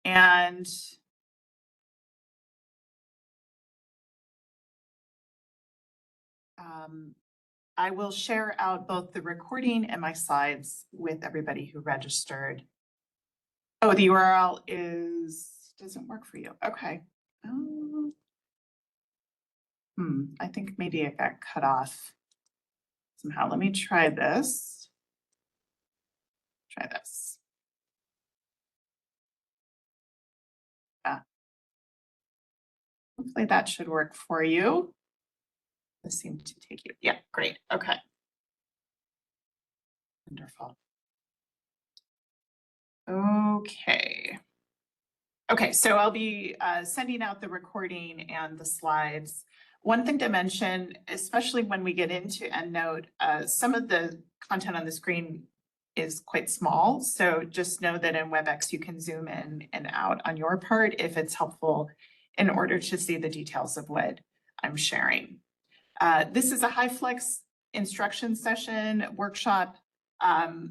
And I will share out both the recording and my slides with everybody who registered. Oh, the URL doesn't work for you. Okay. I think maybe it got cut off somehow. Let me try this. Try this. Hopefully that should work for you. This seemed to take you. Yeah, great. Okay. Wonderful. Okay. Okay, so I'll be sending out the recording and the slides. One thing to mention, especially when we get into EndNote, some of the content on the screen is quite small. So just know that in WebEx, you can zoom in and out on your part if it's helpful in order to see the details of what I'm sharing. This is a HyFlex instruction session workshop.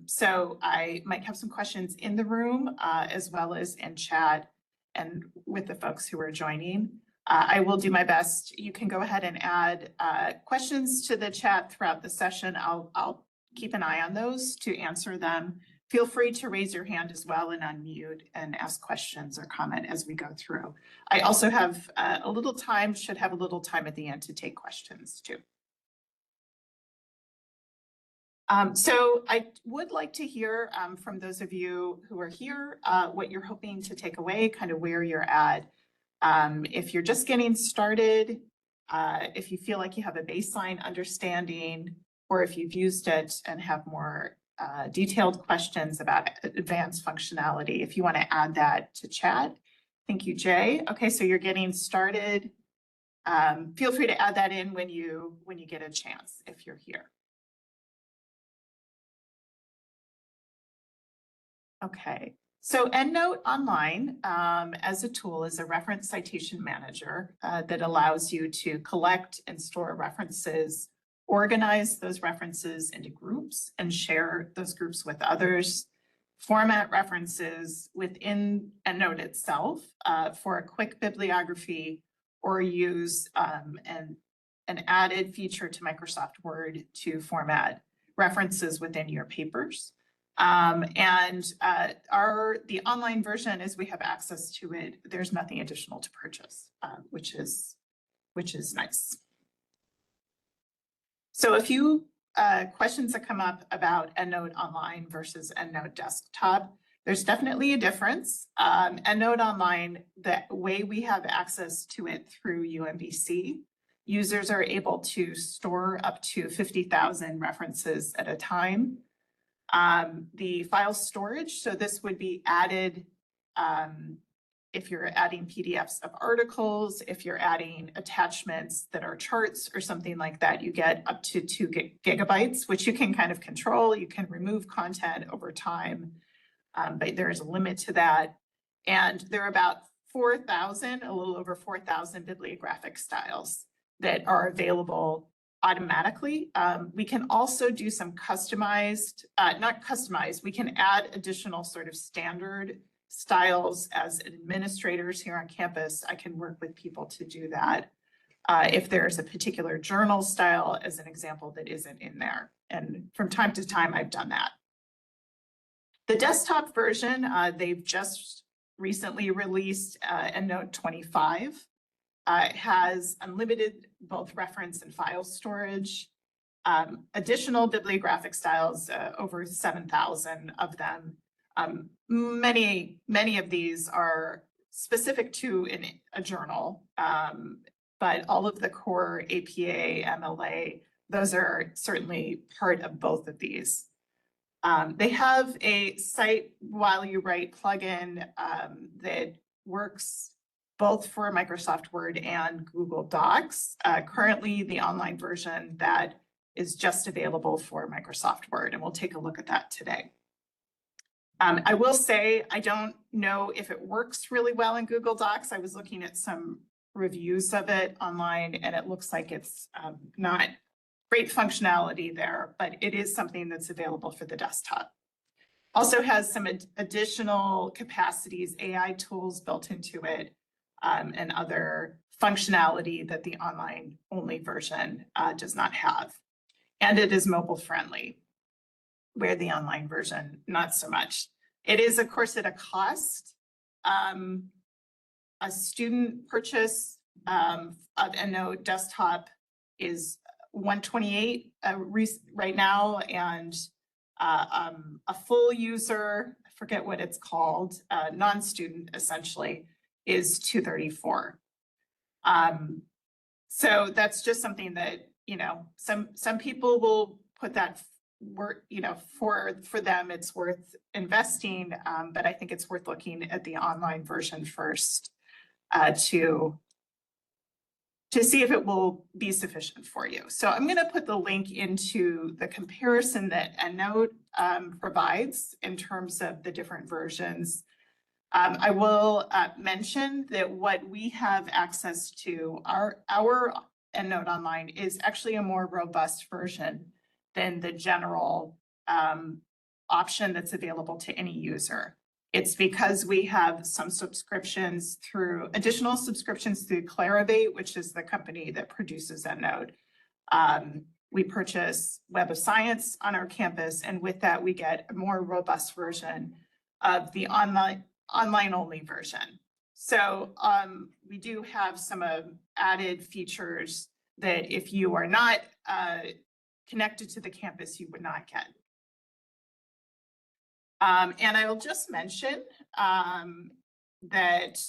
So I might have some questions in the room as well as in chat and with the folks who are joining. I will do my best. You can go ahead and add questions to the chat throughout the session. I'll keep an eye on those to answer them. Feel free to raise your hand as well and unmute and ask questions or comment as we go through. I also have a little time, should have a little time at the end to take questions too. So I would like to hear from those of you who are here, what you're hoping to take away, kind of where you're at. If you're just getting started, if you feel like you have a baseline understanding, or if you've used it and have more detailed questions about advanced functionality, if you want to add that to chat. Thank you, Jay. Okay, so you're getting started. Feel free to add that in when you get a chance, if you're here. Okay, so EndNote Online as a tool is a reference citation manager that allows you to collect and store references, organize those references into groups and share those groups with others, format references within EndNote itself for a quick bibliography, or use an added feature to Microsoft Word to format references within your papers. The online version, as we have access to it, there's nothing additional to purchase, which is nice. So a few questions that come up about EndNote Online versus EndNote Desktop. There's definitely a difference. EndNote Online, the way we have access to it through UMBC, users are able to store up to 50,000 references at a time. The file storage, so this would be added if you're adding PDFs of articles, if you're adding attachments that are charts or something like that, you get up to 2 gigabytes, which you can kind of control. You can remove content over time, but there is a limit to that. And there are about 4,000, a little over 4,000 bibliographic styles that are available automatically. We can also do some customized, not customized, we can add additional sort of standard styles as administrators here on campus. I can work with people to do that. If there's a particular journal style, as an example, that isn't in there. And from time to time, I've done that. The desktop version, they've just recently released EndNote 25. It has unlimited both reference and file storage, additional bibliographic styles, over 7,000 of them. Many of these are specific to a journal, but all of the core APA, MLA, those are certainly part of both of these. They have a Cite While You Write plugin that works both for Microsoft Word and Google Docs. Currently, the online version that is just available for Microsoft Word, and we'll take a look at that today. I will say, I don't know if it works really well in Google Docs. I was looking at some reviews of it online, and it looks like it's not great functionality there, but it is something that's available for the desktop. Also has some additional capacities, AI tools built into it, and other functionality that the online only version does not have. And it is mobile friendly, where the online version, not so much. It is, of course, at a cost. A student purchase of EndNote desktop is $128 right now, and a full user, I forget what it's called, non-student essentially, is $234. So that's just something that, you know, some people will put that work, you know, for them it's worth investing, but I think it's worth looking at the online version first to see if it will be sufficient for you. So I'm going to put the link into the comparison that EndNote provides in terms of the different versions. I will mention that what we have access to, our EndNote Online, is actually a more robust version than the general option that's available to any user. It's because we have some subscriptions through, additional subscriptions through Clarivate, which is the company that produces EndNote. We purchase Web of Science on our campus, and with that, we get a more robust version of the online only version. So we do have some added features that if you are not connected to the campus, you would not get. And I will just mention that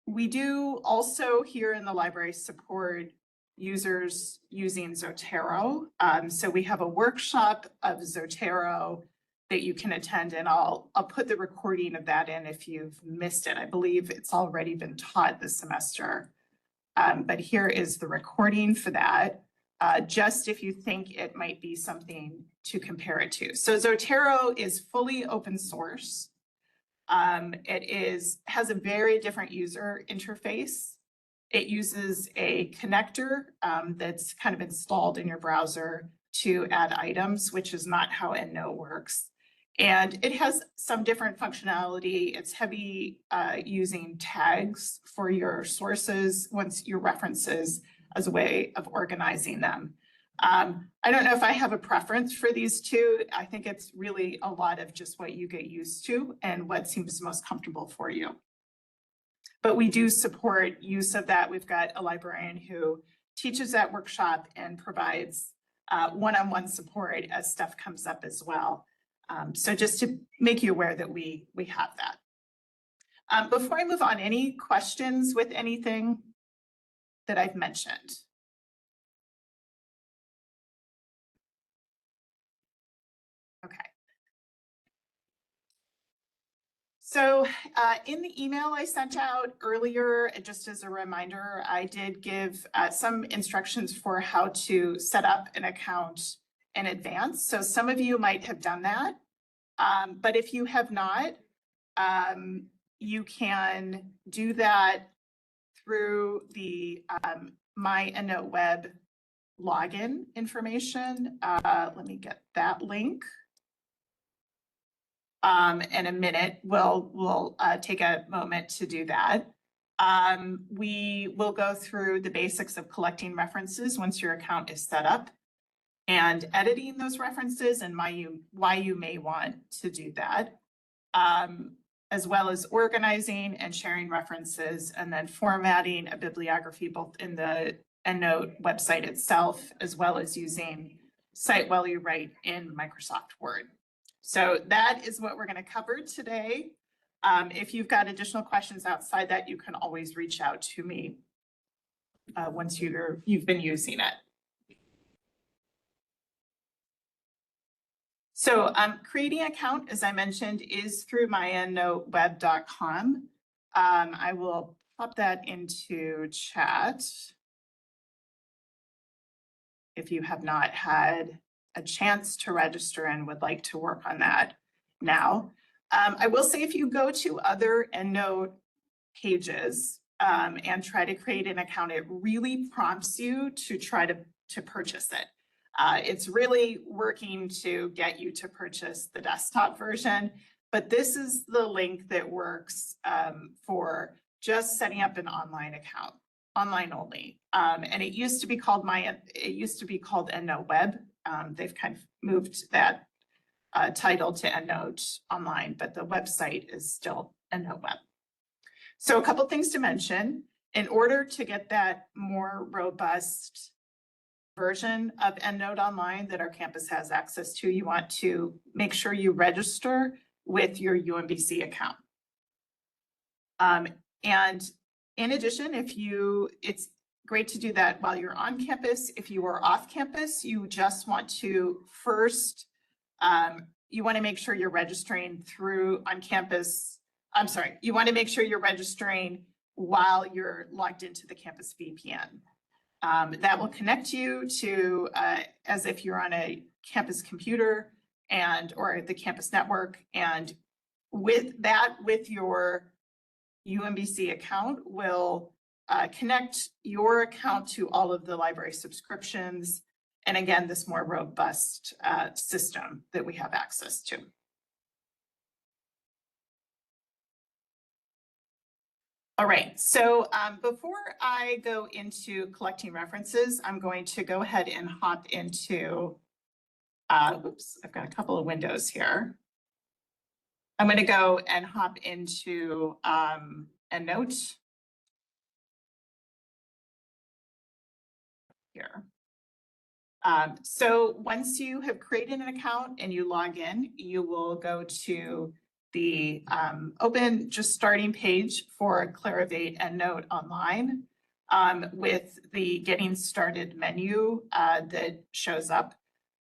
we do also here in the library support users using Zotero. So we have a workshop of Zotero that you can attend, and I'll put the recording of that in if you've missed it. I believe it's already been taught this semester. But here is the recording for that. Just if you think it might be something to compare it to. So Zotero is fully open source. It has a very different user interface. It uses a connector that's kind of installed in your browser to add items, which is not how EndNote works. And it has some different functionality. It's heavy using tags for your sources, once your references, as a way of organizing them. I don't know if I have a preference for these two. I think it's really a lot of just what you get used to and what seems most comfortable for you. But we do support use of that. We've got a librarian who teaches that workshop and provides one-on-one support as stuff comes up as well. So just to make you aware that we have that. Before I move on, any questions with anything that I've mentioned? Okay. So in the email I sent out earlier, just as a reminder, I did give some instructions for how to set up an account in advance. So some of you might have done that, but if you have not, you can do that through the My EndNote Web login information. Let me get that link. In a minute, we'll take a moment to do that. We will go through the basics of collecting references once your account is set up, and editing those references and why you may want to do that, as well as organizing and sharing references, and then formatting a bibliography both in the EndNote website itself, as well as using Cite While You Write in Microsoft Word. So that is what we're going to cover today. If you've got additional questions outside that, you can always reach out to me once you've been using it. So creating an account, as I mentioned, is through myendnoteweb.com. I will pop that into chat if you have not had a chance to register and would like to work on that now. I will say, if you go to other EndNote pages and try to create an account, it really prompts you to try to purchase it. It's really working to get you to purchase the desktop version, but this is the link that works for just setting up an online account, online only. And it used to be called EndNote Web. They've kind of moved that title to EndNote Online, but the website is still EndNote Web. So a couple things to mention. In order to get that more robust version of EndNote Online that our campus has access to, you want to make sure you register with your UMBC account. And in addition, it's great to do that while you're on campus. If you are off campus, you just want to first, you want to make sure you're registering on campus. I'm sorry, you want to make sure you're registering while you're logged into the campus VPN. That will connect you to as if you're on a campus computer or the campus network. And with your UMBC account will connect your account to all of the library subscriptions. And again, this more robust system that we have access to. All right, so before I go into collecting references, I'm going to go ahead and hop into, oops, I've got a couple of windows here. I'm going to go and hop into EndNote here. So once you have created an account and you log in, you will go to the open just starting page for Clarivate EndNote Online with the Getting Started menu that shows up.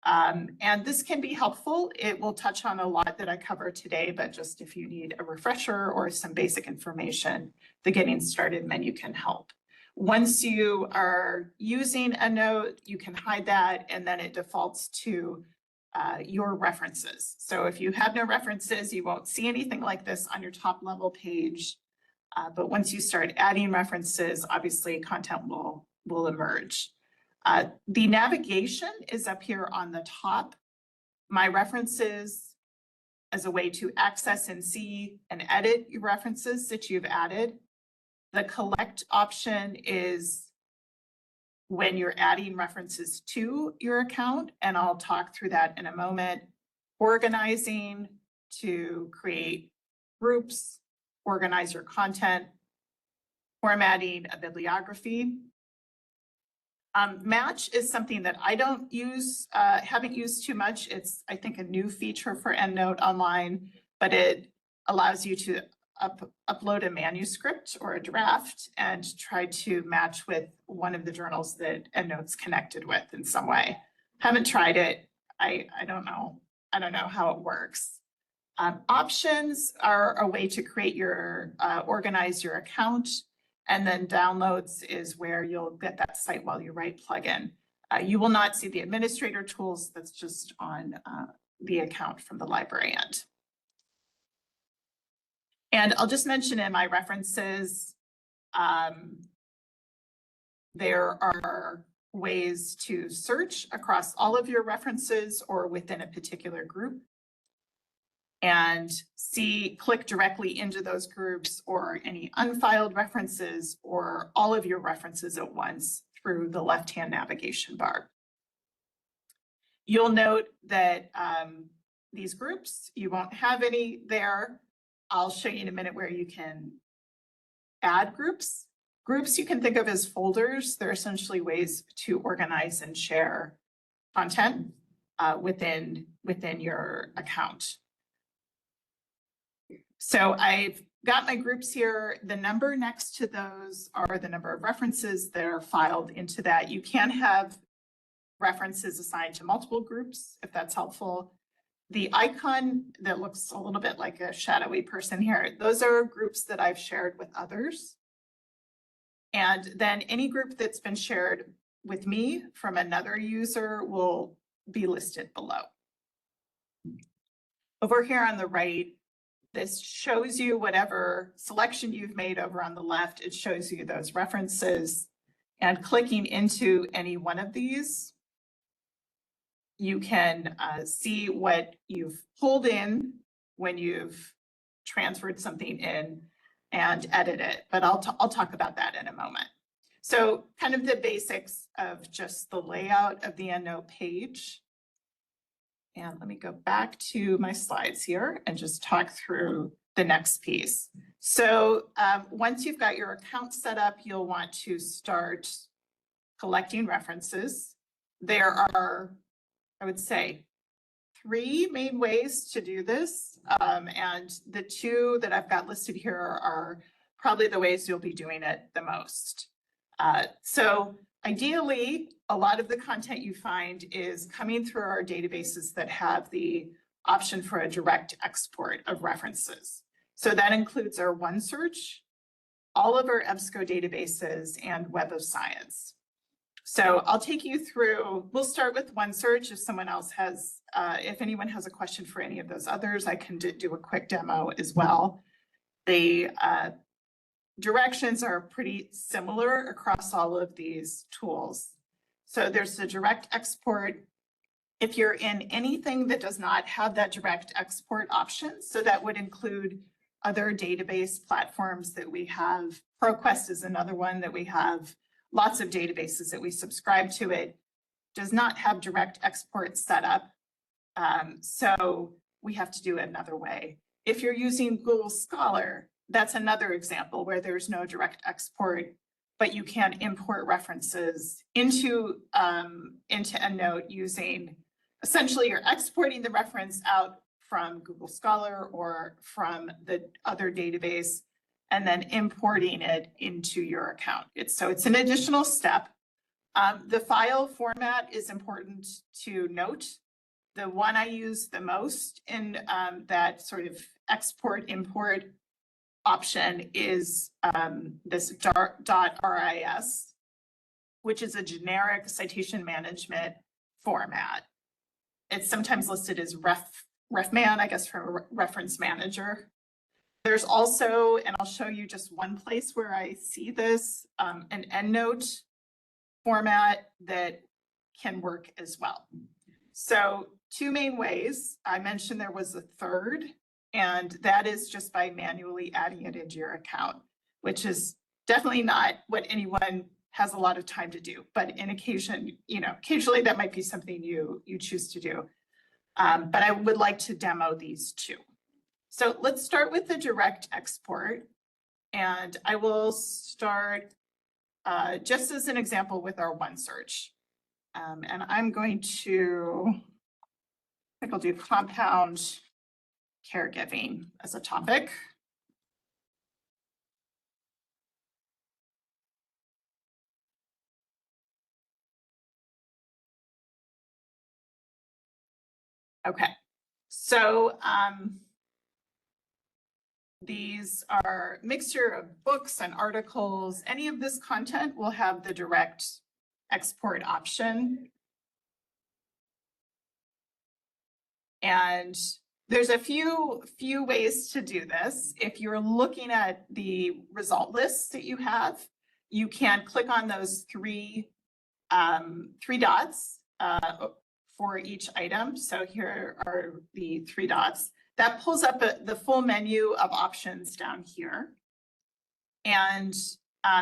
And this can be helpful. It will touch on a lot that I cover today, but just if you need a refresher or some basic information, the Getting Started menu can help. Once you are using EndNote, you can hide that, and then it defaults to your references. So if you have no references, you won't see anything like this on your top level page. But once you start adding references, obviously content will emerge. The navigation is up here on the top. My references as a way to access and see and edit your references that you've added. The collect option is when you're adding references to your account, and I'll talk through that in a moment. Organizing to create groups, organize your content, formatting a bibliography. Match is something that I don't use, haven't used too much. It's, I think, a new feature for EndNote Online, but it allows you to upload a manuscript or a draft and try to match with one of the journals that EndNote's connected with in some way. Haven't tried it. I don't know. I don't know how it works. Options are a way to create your, organize your account. And then downloads is where you'll get that site while you write plugin. You will not see the administrator tools. That's just on the account from the library end. And I'll just mention in my references, there are ways to search across all of your references or within a particular group and click directly into those groups or any unfiled references or all of your references at once through the left-hand navigation bar. You'll note that these groups, you won't have any there. I'll show you in a minute where you can add groups. Groups you can think of as folders. They're essentially ways to organize and share content within your account. So I've got my groups here. The number next to those are the number of references that are filed into that. You can have references assigned to multiple groups if that's helpful. The icon that looks a little bit like a shadowy person here, those are groups that I've shared with others. And then any group that's been shared with me from another user will be listed below. Over here on the right, this shows you whatever selection you've made. Over on the left, it shows you those references. And clicking into any one of these you can see what you've pulled in when you've transferred something in and edit it, but I'll talk about that in a moment. So kind of the basics of just the layout of the EndNote page. And let me go back to my slides here and just talk through the next piece. So once you've got your account set up, you'll want to start collecting references. There are, I would say, 3 main ways to do this. And the 2 that I've got listed here are probably the ways you'll be doing it the most. So ideally, a lot of the content you find is coming through our databases that have the option for a direct export of references. So that includes our OneSearch, all of our EBSCO databases, and Web of Science. So I'll take you through, we'll start with OneSearch. If someone else has, if anyone has a question for any of those others, I can do a quick demo as well. The directions are pretty similar across all of these tools. So there's the direct export. If you're in anything that does not have that direct export option, so that would include other database platforms that we have. ProQuest is another one that we have. Lots of databases that we subscribe to. It does not have direct export set up. So we have to do it another way. If you're using Google Scholar, that's another example where there's no direct export, but you can import references into EndNote using, essentially you're exporting the reference out from Google Scholar or from the other database and then importing it into your account. So it's an additional step. The file format is important to note. The one I use the most in that sort of export-import option is this .ris, which is a generic citation management format. It's sometimes listed as refman, I guess, for reference manager. There's also, and I'll show you just one place where I see this, an EndNote format that can work as well. So 2 main ways. I mentioned there was a third, and that is just by manually adding it into your account, which is definitely not what anyone has a lot of time to do. But in occasion, occasionally that might be something you choose to do. But I would like to demo these 2. So let's start with the direct export. And I will start just as an example with our OneSearch. And I'm going to, I think I'll do compound caregiving as a topic. Okay, so these are a mixture of books and articles. Any of this content will have the direct export option. And there's a few ways to do this. If you're looking at the result lists that you have, you can click on those 3 dots for each item. So here are the 3 dots. That pulls up the full menu of options down here. And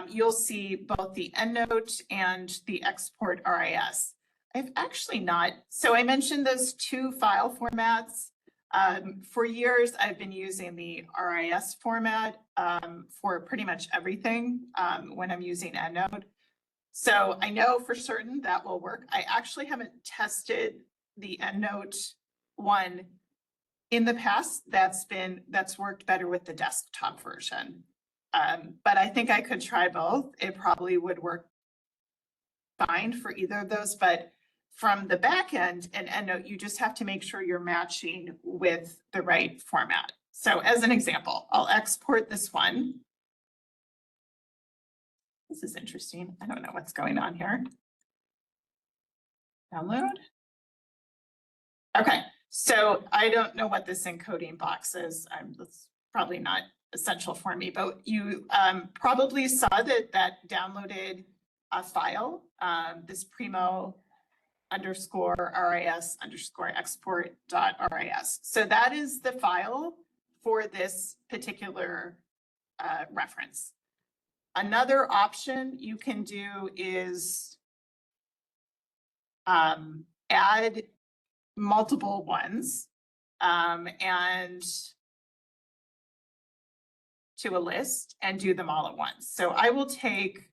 you'll see both the EndNote and the export RIS. I've actually not, so I mentioned those 2 file formats. For years, I've been using the RIS format for pretty much everything when I'm using EndNote. So I know for certain that will work. I actually haven't tested the EndNote one in the past. That's worked better with the desktop version. But I think I could try both. It probably would work fine for either of those, but from the back end in EndNote, you just have to make sure you're matching with the right format. So as an example, I'll export this one. This is interesting. I don't know what's going on here. Download. Okay, so I don't know what this encoding box is. That's probably not essential for me, but you probably saw that downloaded a file, this Primo underscore RIS underscore export dot RIS. So that is the file for this particular reference. Another option you can do is add multiple ones and to a list and do them all at once. So I will take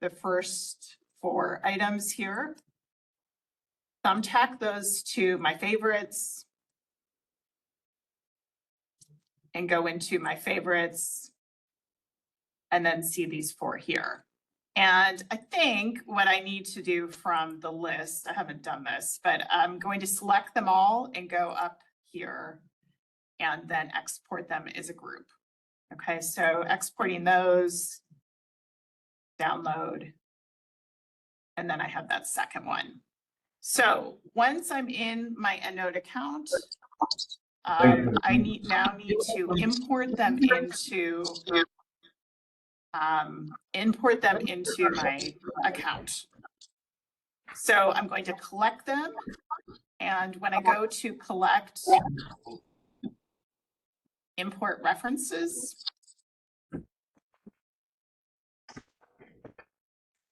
the first 4 items here, thumbtack those to my favorites, and go into my favorites, and then see these 4 here. And I think what I need to do from the list, I haven't done this, but I'm going to select them all and go up here and then export them as a group. Okay, so exporting those, download, and then I have that second one. So once I'm in my EndNote account, I now need to import them into my account. So I'm going to collect them, and when I go to collect, import references.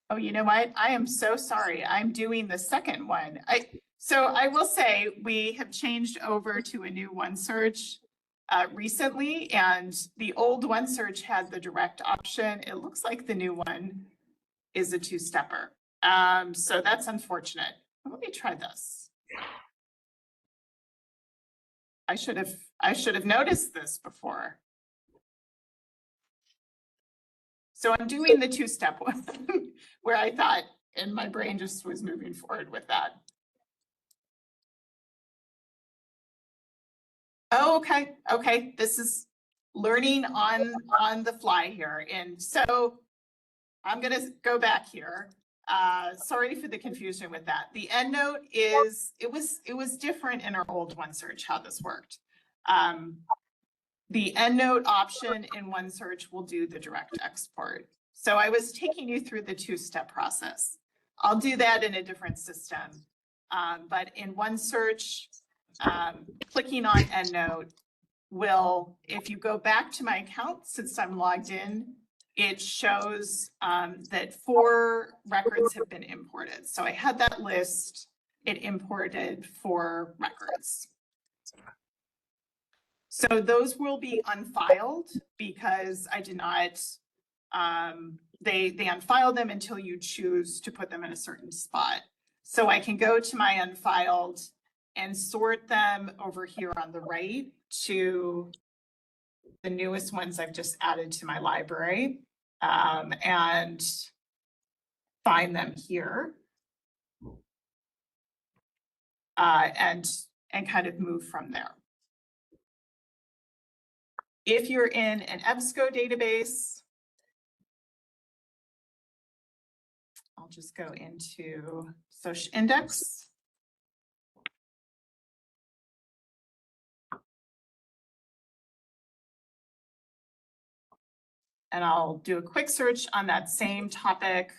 Oh, you know what? I am so sorry. I'm doing the second one. So I will say we have changed over to a new OneSearch recently, and the old OneSearch had the direct option. It looks like the new one is a 2-stepper. So that's unfortunate. Let me try this. I should have noticed this before. So I'm doing the 2-step one where I thought, and my brain just was moving forward with that. Oh, okay. Okay. This is learning on the fly here. And so I'm going to go back here. Sorry for the confusion with that. The EndNote is, it was different in our old OneSearch how this worked. The EndNote option in OneSearch will do the direct export. So I was taking you through the 2-step process. I'll do that in a different system. But in OneSearch, clicking on EndNote will, if you go back to my account, since I'm logged in, it shows that 4 records have been imported. So I had that list, it imported 4 records. So those will be unfiled because I did not, they unfile them until you choose to put them in a certain spot. So I can go to my unfiled and sort them over here on the right to the newest ones I've just added to my library, and find them here, and kind of move from there. If you're in an EBSCO database, I'll just go into Social Index. And I'll do a quick search on that same topic.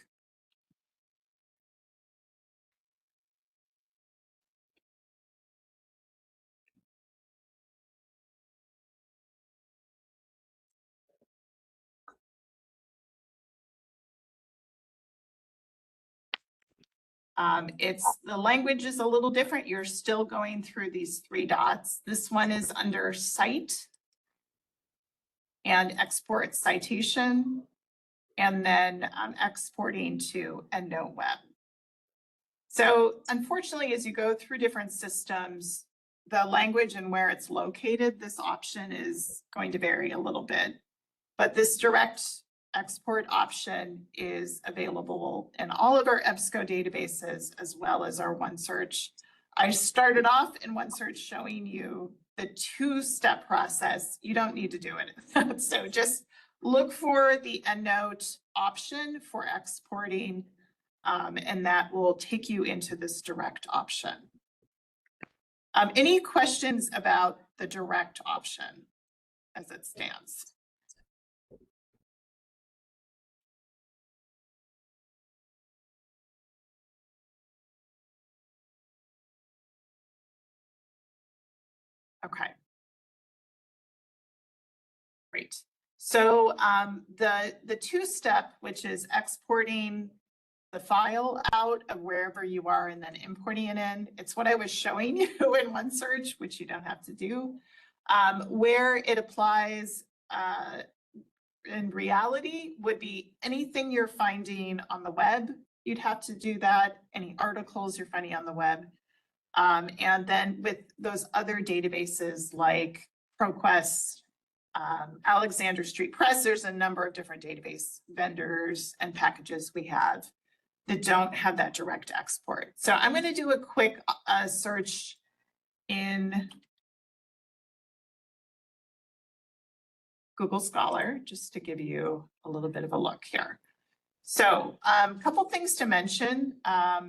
The language is a little different. You're still going through these 3 dots. This one is under Cite and Export Citation, and then exporting to EndNote Web. So unfortunately, as you go through different systems, the language and where it's located, this option is going to vary a little bit. But this direct export option is available in all of our EBSCO databases, as well as our OneSearch. I started off in OneSearch showing you the 2-step process. You don't need to do it. So just look for the EndNote option for exporting, and that will take you into this direct option. Any questions about the direct option as it stands? Okay. Great. So the two-step, which is exporting the file out of wherever you are and then importing it in, it's what I was showing you in OneSearch, which you don't have to do. Where it applies in reality would be anything you're finding on the web, you'd have to do that, any articles you're finding on the web. And then with those other databases like ProQuest, Alexander Street Press, there's a number of different database vendors and packages we have that don't have that direct export. So I'm going to do a quick search in Google Scholar, just to give you a little bit of a look here. So a couple things to mention.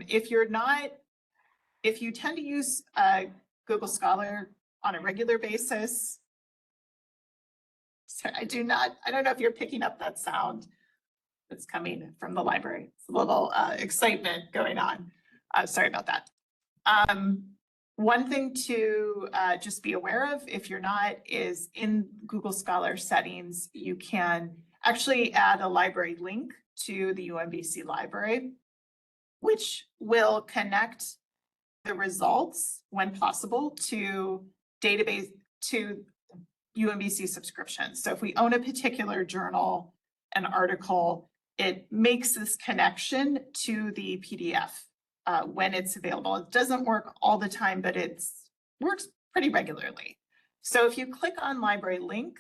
If you tend to use Google Scholar on a regular basis, so I don't know if you're picking up that sound that's coming from the library. It's a little excitement going on. Sorry about that. One thing to just be aware of, if you're not, is in Google Scholar settings, you can actually add a library link to the UMBC library, which will connect the results when possible to UMBC subscriptions. So if we own a particular journal, an article, it makes this connection to the PDF when it's available. It doesn't work all the time, but it works pretty regularly. So if you click on Library Link,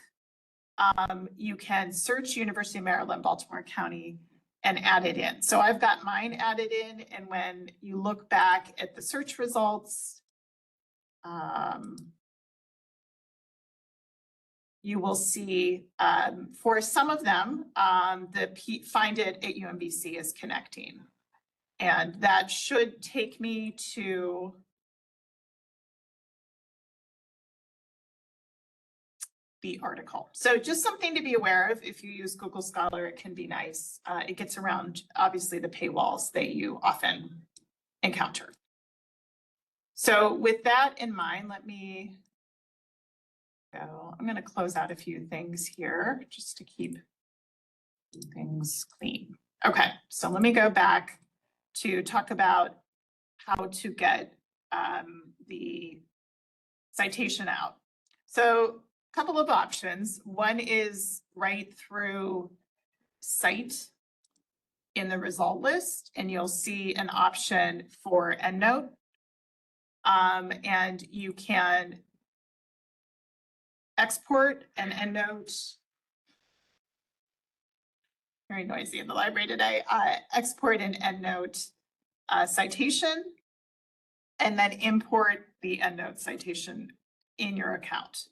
you can search University of Maryland, Baltimore County, and add it in. So I've got mine added in, and when you look back at the search results, you will see for some of them, the Find It at UMBC is connecting. And that should take me to the article. So just something to be aware of. If you use Google Scholar, it can be nice. It gets around, obviously, the paywalls that you often encounter. So with that in mind, let me go. I'm going to close out a few things here just to keep things clean. Okay, so let me go back to talk about how to get the citation out. So a couple of options. One is right through cite in the result list, and you'll see an option for EndNote. And you can export an EndNote. Very noisy in the library today. Export an EndNote citation, and then import the EndNote citation in your account.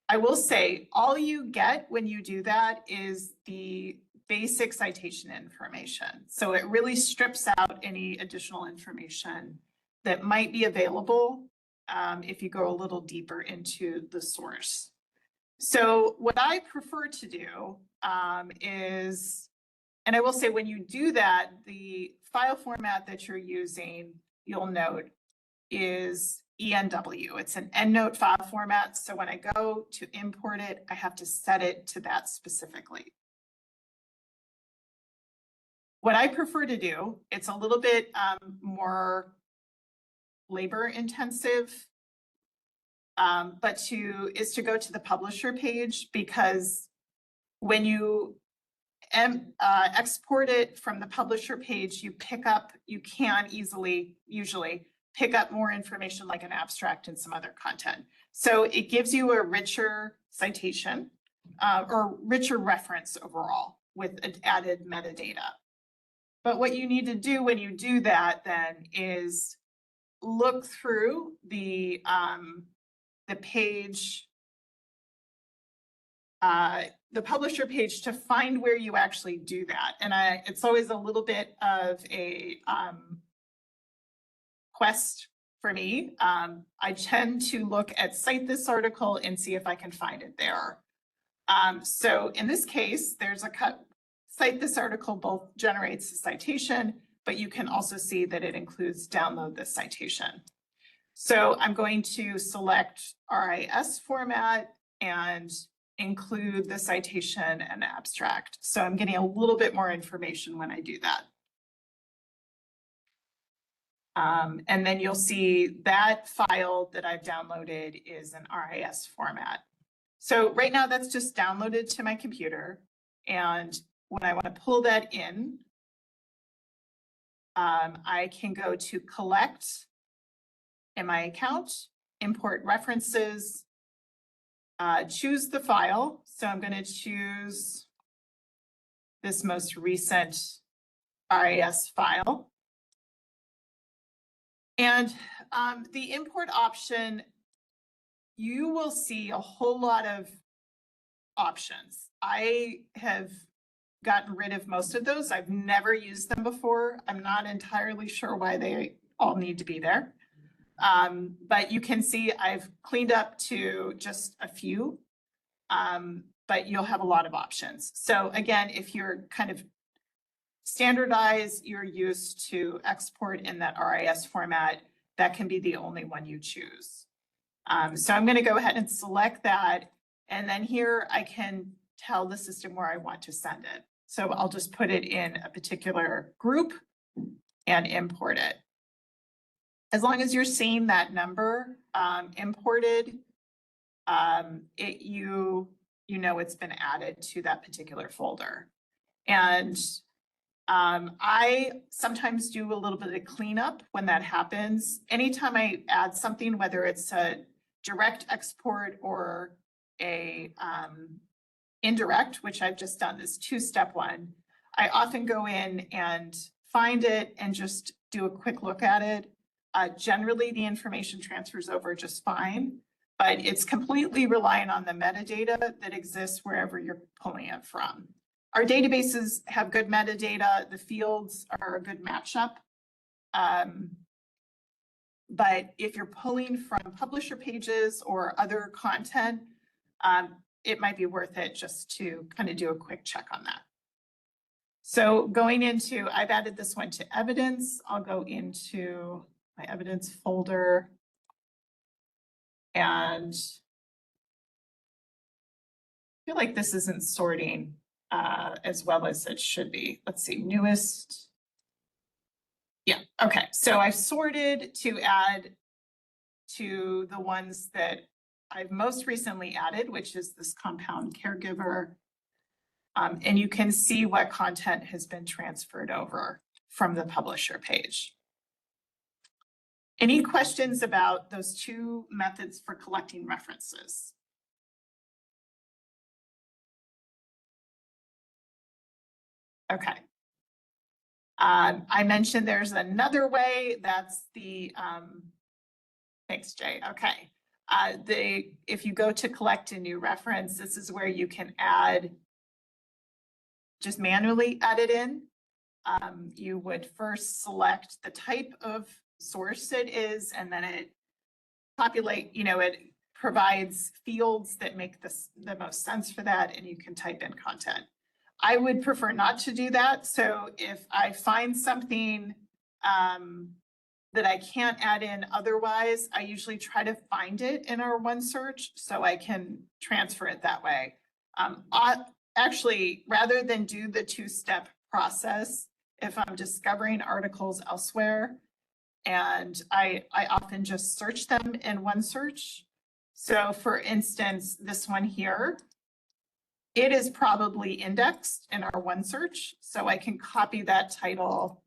I will say all you get when you do that is the basic citation information. So it really strips out any additional information that might be available if you go a little deeper into the source. So what I prefer to do is, and I will say when you do that, the file format that you're using, you'll note, is ENW. It's an EndNote file format. So when I go to import it, I have to set it to that specifically. What I prefer to do, it's a little bit more labor intensive, but is to go to the publisher page, because when you export it from the publisher page, you can easily, usually, pick up more information like an abstract and some other content. So it gives you a richer citation or richer reference overall with added metadata. But what you need to do when you do that then is look through the page, the publisher page, to find where you actually do that. And it's always a little bit of a quest for me. I tend to look at Cite This article and see if I can find it there. So in this case, there's a Cite This article both generates a citation, but you can also see that it includes download this citation. So I'm going to select RIS format and include the citation and abstract. So I'm getting a little bit more information when I do that. And then you'll see that file that I've downloaded is an RIS format. So right now that's just downloaded to my computer. And when I want to pull that in, I can go to collect in my account, import references, choose the file. So I'm going to choose this most recent RIS file. And the import option, you will see a whole lot of options. I have gotten rid of most of those. I've never used them before. I'm not entirely sure why they all need to be there. But you can see I've cleaned up to just a few, but you'll have a lot of options. So again, if you're kind of standardized, you're used to export in that RIS format, that can be the only one you choose. So I'm going to go ahead and select that. And then here I can tell the system where I want to send it. So I'll just put it in a particular group and import it. As long as you're seeing that number imported, you know it's been added to that particular folder. And I sometimes do a little bit of cleanup when that happens. Anytime I add something, whether it's a direct export or a indirect, which I've just done this two-step one, I often go in and find it and just do a quick look at it. Generally, the information transfers over just fine, but it's completely reliant on the metadata that exists wherever you're pulling it from. Our databases have good metadata. The fields are a good matchup. But if you're pulling from publisher pages or other content, it might be worth it just to kind of do a quick check on that. So going into, I've added this one to evidence. I'll go into my evidence folder and I feel like this isn't sorting as well as it should be. Let's see, newest. Yeah, okay. So I've sorted to add to the ones that I've most recently added, which is this compound caregiver. And you can see what content has been transferred over from the publisher page. Any questions about those two methods for collecting references? Okay. I mentioned there's another way. That's the, thanks, Jay. Okay. If you go to collect a new reference, this is where you can just manually add it in. You would first select the type of source it is, and then it it provides fields that make the most sense for that, and you can type in content. I would prefer not to do that. So if I find something that I can't add in otherwise, I usually try to find it in our OneSearch so I can transfer it that way. Actually, rather than do the two-step process, if I'm discovering articles elsewhere, and I often just search them in OneSearch. So for instance, this one here, it is probably indexed in our OneSearch. So I can copy that title,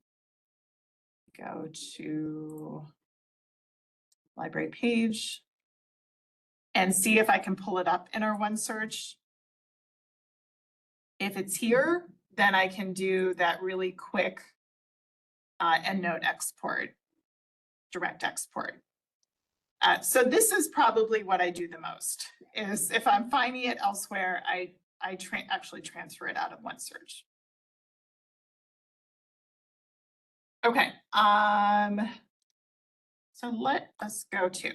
go to library page, and see if I can pull it up in our OneSearch. If it's here, then I can do that really quick EndNote export, direct export. So this is probably what I do the most, is if I'm finding it elsewhere, I actually transfer it out of OneSearch. Okay, so let us go to.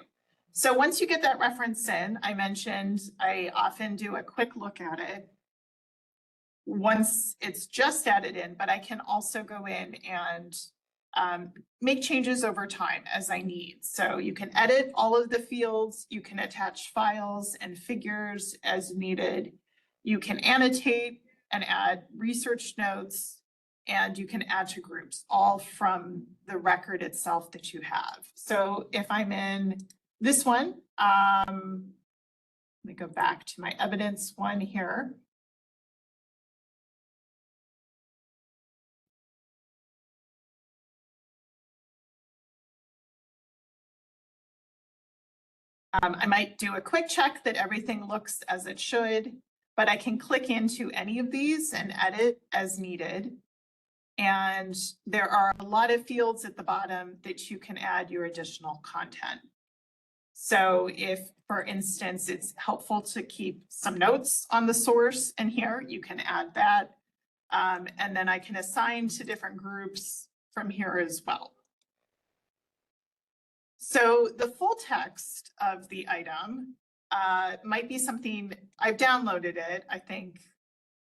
So once you get that reference in, I mentioned I often do a quick look at it once it's just added in, but I can also go in and make changes over time as I need. So you can edit all of the fields, you can attach files and figures as needed. You can annotate and add research notes, and you can add to groups, all from the record itself that you have. So if I'm in this one, let me go back to my evidence one here. I might do a quick check that everything looks as it should, but I can click into any of these and edit as needed. And there are a lot of fields at the bottom that you can add your additional content. So if, for instance, it's helpful to keep some notes on the source in here, you can add that. And then I can assign to different groups from here as well. So the full text of the item might be something, I've downloaded it, I think,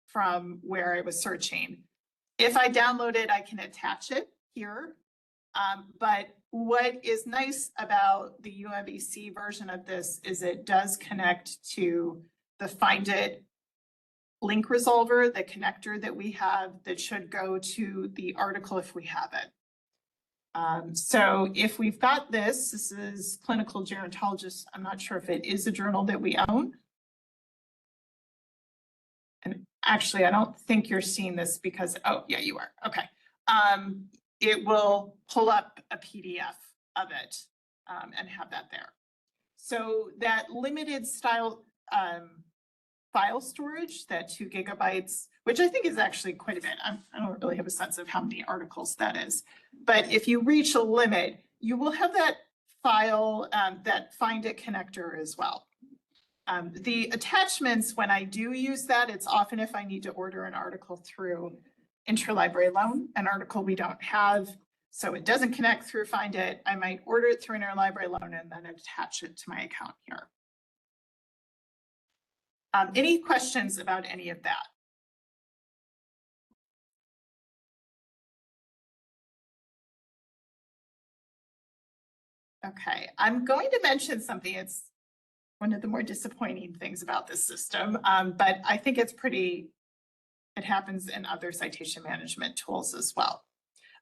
from where I was searching. If I download it, I can attach it here. But what is nice about the UMBC version of this is it does connect to the Find It link resolver, the connector that we have that should go to the article if we have it. So if we've got this is Clinical Gerontologist. I'm not sure if it is a journal that we own. And actually, I don't think you're seeing this because, oh, yeah, you are. Okay. It will pull up a PDF of it and have that there. So that limited style file storage, that 2 gigabytes, which I think is actually quite a bit. I don't really have a sense of how many articles that is. But if you reach a limit, you will have that file, that Find It connector as well. The attachments, when I do use that, it's often if I need to order an article through interlibrary loan, an article we don't have, so it doesn't connect through Find It. I might order it through interlibrary loan and then attach it to my account here. Any questions about any of that? Okay, I'm going to mention something. It's one of the more disappointing things about this system, but I think it's pretty, it happens in other citation management tools as well.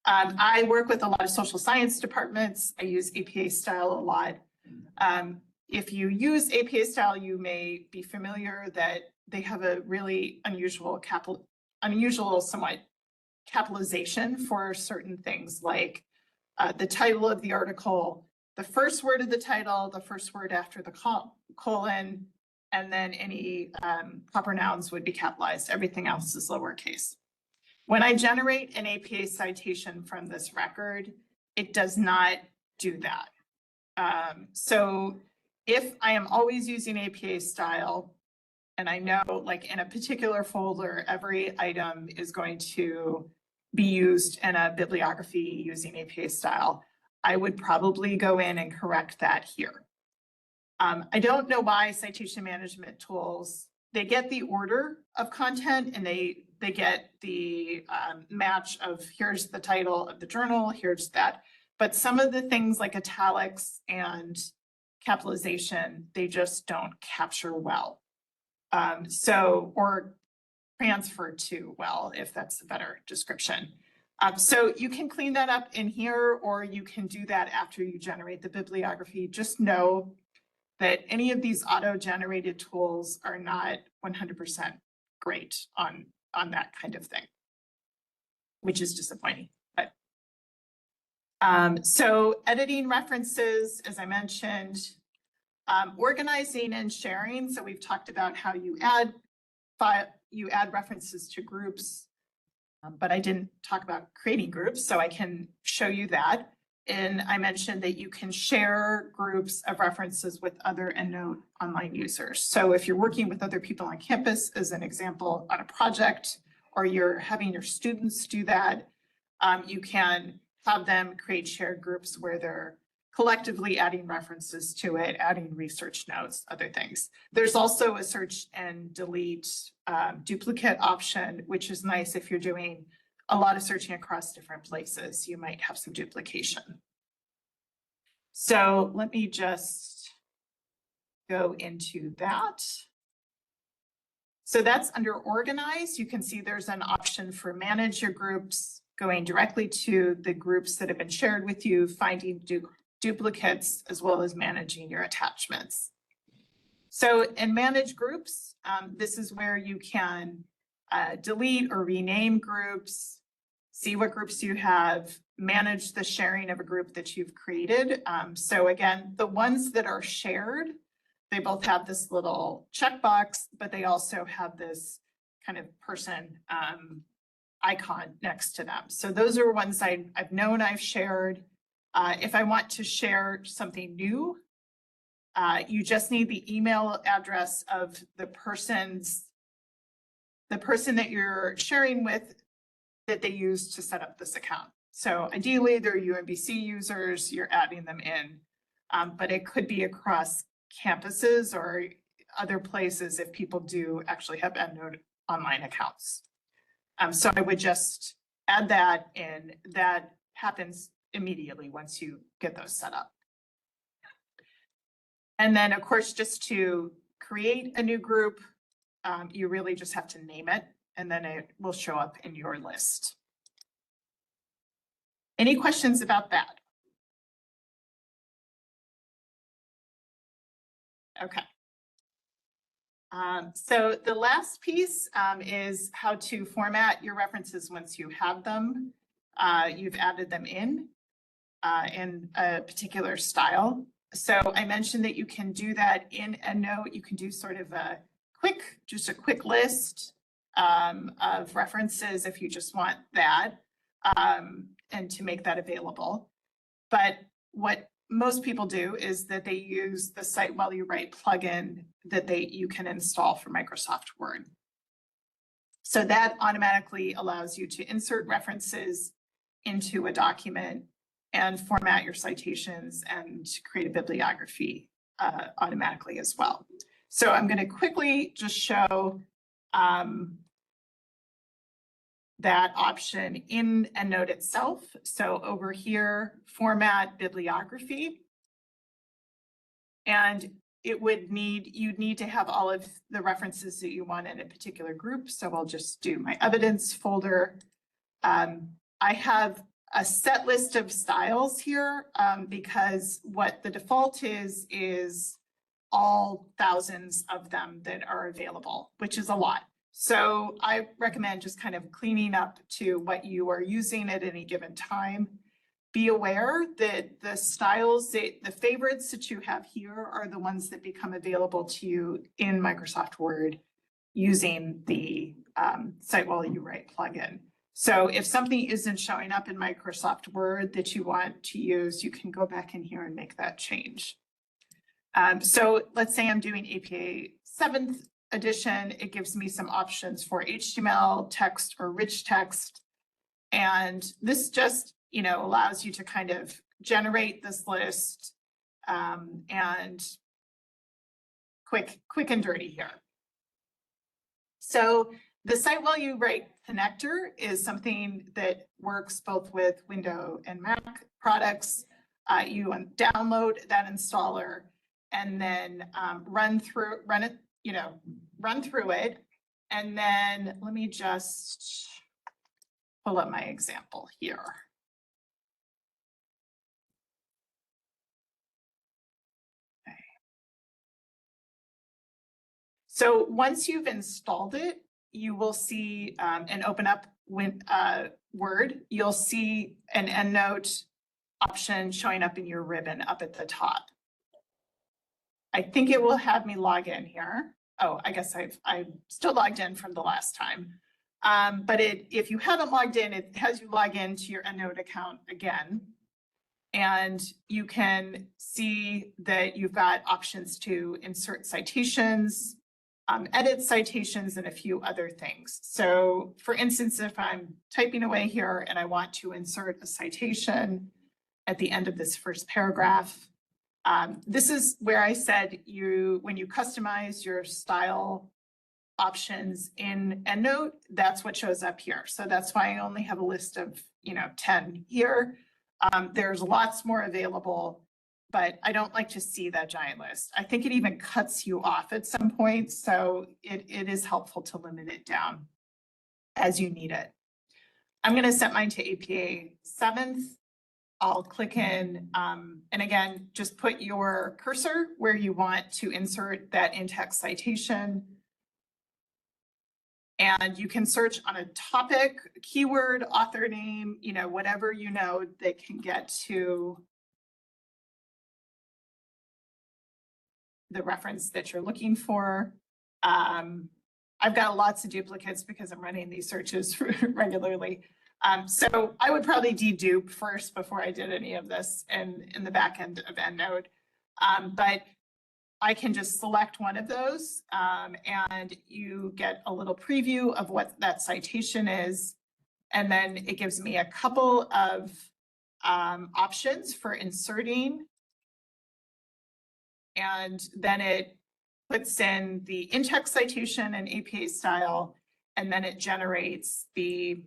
I work with a lot of social science departments. I use APA style a lot. If you use APA style, you may be familiar that they have a really unusual somewhat capitalization for certain things, like the title of the article, the first word of the title, the first word after the colon, and then any proper nouns would be capitalized. Everything else is lowercase. When I generate an APA citation from this record, it does not do that. So if I am always using APA style, and I know like in a particular folder, every item is going to be used in a bibliography using APA style, I would probably go in and correct that here. I don't know why citation management tools, they get the order of content and they get the match of here's the title of the journal, here's that. But some of the things like italics and capitalization, they just don't capture well. Or transfer to well, if that's a better description. So you can clean that up in here, or you can do that after you generate the bibliography. Just know that any of these auto-generated tools are not 100% great on that kind of thing, which is disappointing. But so editing references, as I mentioned, organizing and sharing. So we've talked about how you add references to groups, but I didn't talk about creating groups, so I can show you that. And I mentioned that you can share groups of references with other EndNote online users. So if you're working with other people on campus, as an example, on a project, or you're having your students do that, you can have them create shared groups where they're collectively adding references to it, adding research notes, other things. There's also a search and delete duplicate option, which is nice if you're doing a lot of searching across different places, you might have some duplication. So let me just go into that. So that's under organize. You can see there's an option for manage your groups, going directly to the groups that have been shared with you, finding duplicates, as well as managing your attachments. So in manage groups, this is where you can delete or rename groups, see what groups you have, manage the sharing of a group that you've created. So again, the ones that are shared, they both have this little checkbox, but they also have this kind of person icon next to them. So those are ones I've known I've shared. If I want to share something new, you just need the email address of the person that you're sharing with that they use to set up this account. So ideally, they're UMBC users, you're adding them in, but it could be across campuses or other places if people do actually have EndNote online accounts. So I would just add that in. That happens immediately once you get those set up. And then, of course, just to create a new group, you really just have to name it, and then it will show up in your list. Any questions about that? Okay. So the last piece is how to format your references once you have them. You've added them in a particular style. So I mentioned that you can do that in EndNote. You can do sort of just a quick list of references if you just want that, and to make that available. But what most people do is that they use the Cite While You Write plugin that you can install for Microsoft Word. So that automatically allows you to insert references into a document and format your citations and create a bibliography automatically as well. So I'm going to quickly just show that option in EndNote itself. So over here, format bibliography. And you'd need to have all of the references that you want in a particular group. So I'll just do my evidence folder. I have a set list of styles here because what the default is all thousands of them that are available, which is a lot. So I recommend just kind of cleaning up to what you are using at any given time. Be aware that the styles, the favorites that you have here are the ones that become available to you in Microsoft Word using the Cite While You Write plugin. So if something isn't showing up in Microsoft Word that you want to use, you can go back in here and make that change. So let's say I'm doing APA 7th edition. It gives me some options for HTML, text, or rich text. And this just, allows you to kind of generate this list and quick and dirty here. So the Cite While You Write connector is something that works both with Windows and Mac products. You download that installer and then run through it. And then let me just pull up my example here. Okay. So once you've installed it, you will see and open up Word, you'll see an EndNote option showing up in your ribbon up at the top. I think it will have me log in here. Oh, I guess I'm still logged in from the last time. But if you haven't logged in, it has you log into your EndNote account again. And you can see that you've got options to insert citations, edit citations, and a few other things. So for instance, if I'm typing away here and I want to insert a citation at the end of this first paragraph, this is where I said when you customize your style options in EndNote, that's what shows up here. So that's why I only have a list of, 10 here. There's lots more available, but I don't like to see that giant list. I think it even cuts you off at some point. So it is helpful to limit it down as you need it. I'm going to set mine to APA 7th. I'll click in, and again, just put your cursor where you want to insert that in-text citation. And you can search on a topic, keyword, author name, whatever that can get to the reference that you're looking for. I've got lots of duplicates because I'm running these searches regularly. So I would probably dedupe first before I did any of this in the back end of EndNote. But I can just select one of those and you get a little preview of what that citation is. And then it gives me a couple of options for inserting. And then it puts in the in-text citation and APA style, and then it generates the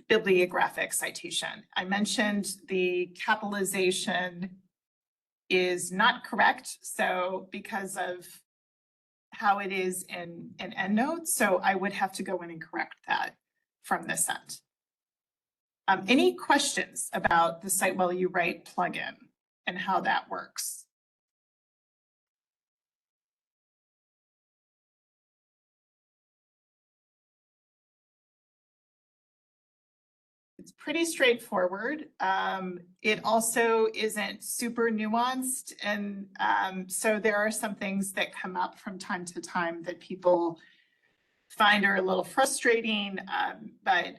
bibliographic citation. I mentioned the capitalization is not correct, so because of how it is in EndNote, so I would have to go in and correct that from this end. Any questions about the Cite While You Write plugin and how that works? It's pretty straightforward. It also isn't super nuanced. And so there are some things that come up from time to time that people find are a little frustrating, but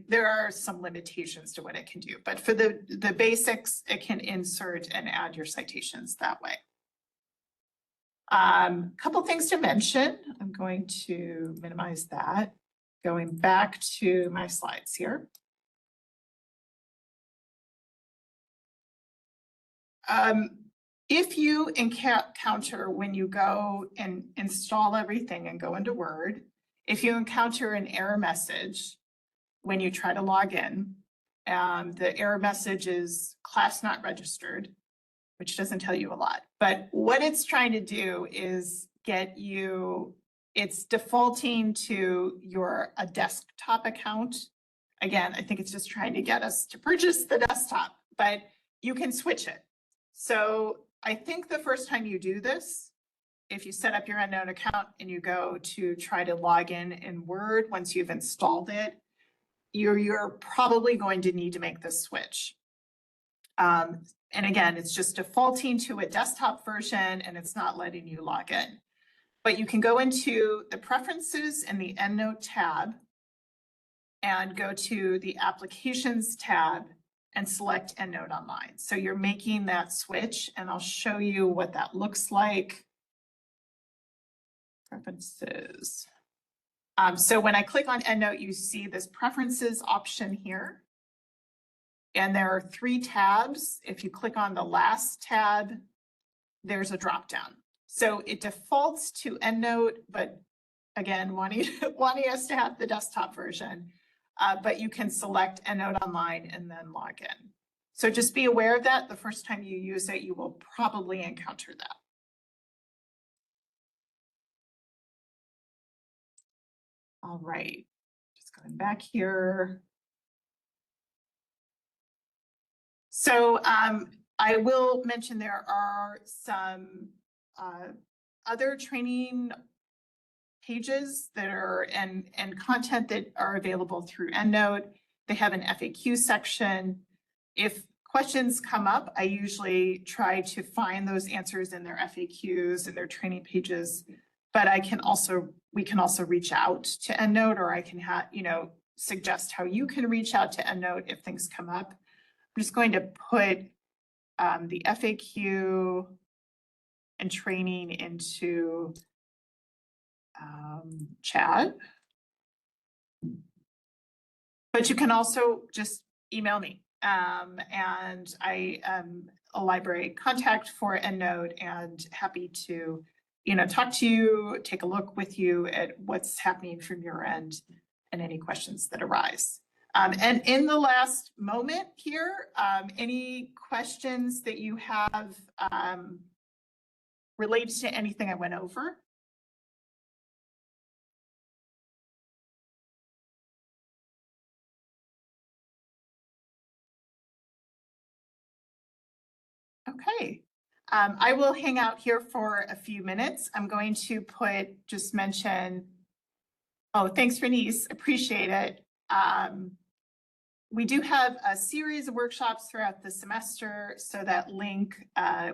there are some limitations to what it can do. But for the basics, it can insert and add your citations that way. Couple things to mention. I'm going to minimize that. Going back to my slides here. If you encounter when you go and install everything and go into Word, if you encounter an error message when you try to log in, the error message is class not registered, which doesn't tell you a lot. But what it's trying to do is get you, it's defaulting to a desktop account. Again, I think it's just trying to get us to purchase the desktop, but you can switch it. So I think the first time you do this, if you set up your EndNote account and you go to try to log in Word, once you've installed it, you're probably going to need to make this switch. And again, it's just defaulting to a desktop version and it's not letting you log in. But you can go into the preferences in the EndNote tab and go to the applications tab and select EndNote Online. So you're making that switch and I'll show you what that looks like. Preferences. So when I click on EndNote, you see this preferences option here. And there are 3 tabs. If you click on the last tab, there's a drop down. So it defaults to EndNote, but again, wanting us to have the desktop version, but you can select EndNote Online and then log in. So just be aware of that. The first time you use it, you will probably encounter that. All right, just going back here. So I will mention there are some other training pages that are and content that are available through EndNote. They have an FAQ section. If questions come up, I usually try to find those answers in their FAQs and their training pages. But we can also reach out to EndNote, or I can suggest how you can reach out to EndNote if things come up. I'm just going to put the FAQ and training into chat. But you can also just email me. And I am a library contact for EndNote and happy to, talk to you, take a look with you at what's happening from your end and any questions that arise. And in the last moment here, any questions that you have related to anything I went over? Okay. I will hang out here for a few minutes. I'm going to mention, oh, thanks, Bernice, appreciate it. We do have a series of workshops throughout the semester, so that link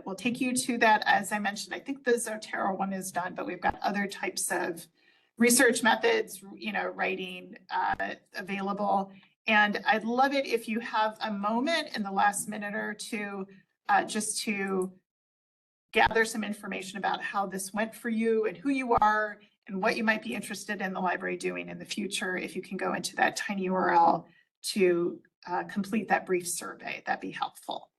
will take you to that. As I mentioned, I think the Zotero one is done, but we've got other types of research methods, writing available. And I'd love it if you have a moment in the last minute or two just to gather some information about how this went for you and who you are and what you might be interested in the library doing in the future. If you can go into that tiny URL to complete that brief survey, that'd be helpful.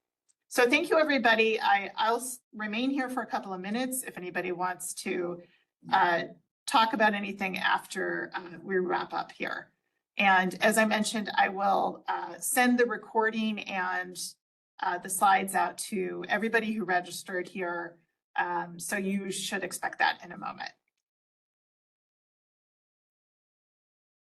So thank you, everybody. I'll remain here for a couple of minutes if anybody wants to talk about anything after we wrap up here. And as I mentioned, I will send the recording and the slides out to everybody who registered here. So you should expect that in a moment.